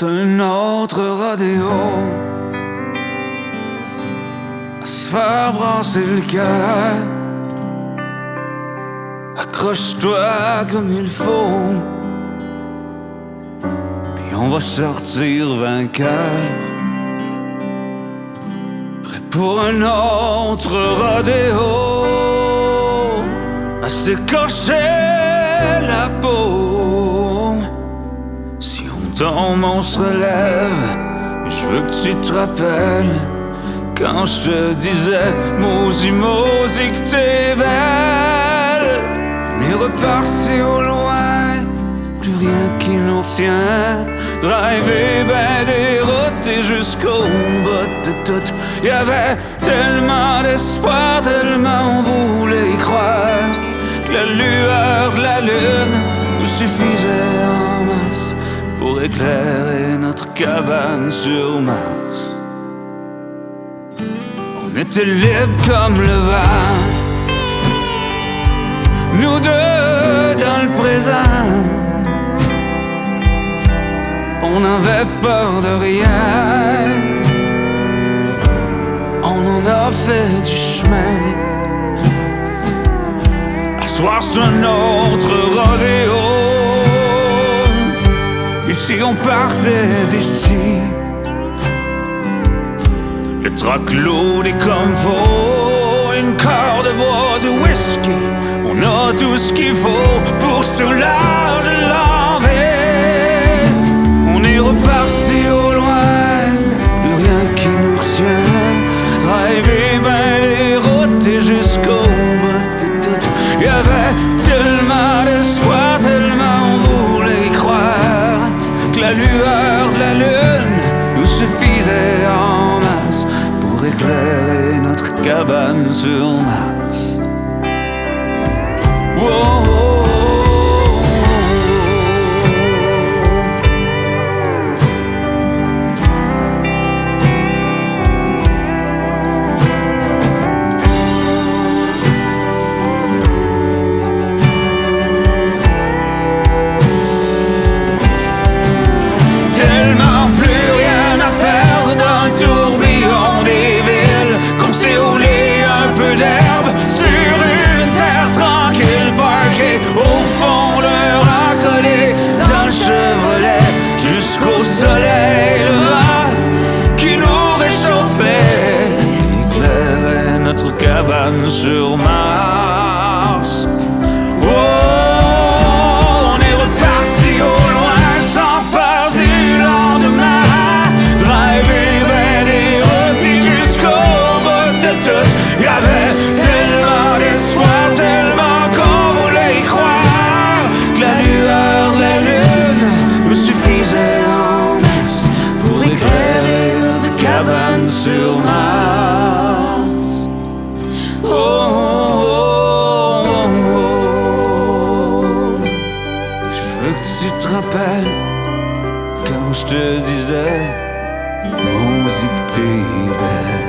C'est un autre rodéo à se faire brasser le cœur. Accroche-toi comme il faut, puis on va sortir vainqueur. Prêt pour un autre rodéo à s'écorcher la peau. Si on tombe, on se relève. Mais je veux que tu te rappelles quand je te disais Mosi, Mosi, que t'es belle. On est reparti au loin, plus rien qui nous retient. Driver ben dérouté jusqu'au bout de tout. Y'avait tellement d'espoir, tellement on voulait y croire, que la lueur de la lune nous suffisait en masse pour éclairer notre cabane sur Mars. On était libres comme le vent, nous deux dans le présent. On n'avait peur de rien, on en a fait du chemin. À soir c'est un autre rodéo, et si on partait d'ici, le truck loadé comme faut, une corde de bois, du whisky, on a tout ce qu'il faut pour soulager l'envie. On est reparti au loin, plus rien qui nous retient. Driver ben les routes et jusqu'au bout de tout. Y'avait tellement d'espoir, tellement on voulait y croire, que la lueur de la lune nous suffisait en masse pour éclairer notre cabane sur Mars. Wow. Soleil levant qui nous réchauffait, éclairait notre cabane sur Mars. Oh, on est reparti au loin sans peur du lendemain. Driver ben des routes et jusqu'au bout de tout. Y'avait tellement d'espoir, tellement qu'on voulait y croire, que la lueur de la lune nous suffisait sur Mars. Oh, oh, oh, oh. Je veux que tu te rappelles quand je te disais Mosi, que t'es belle.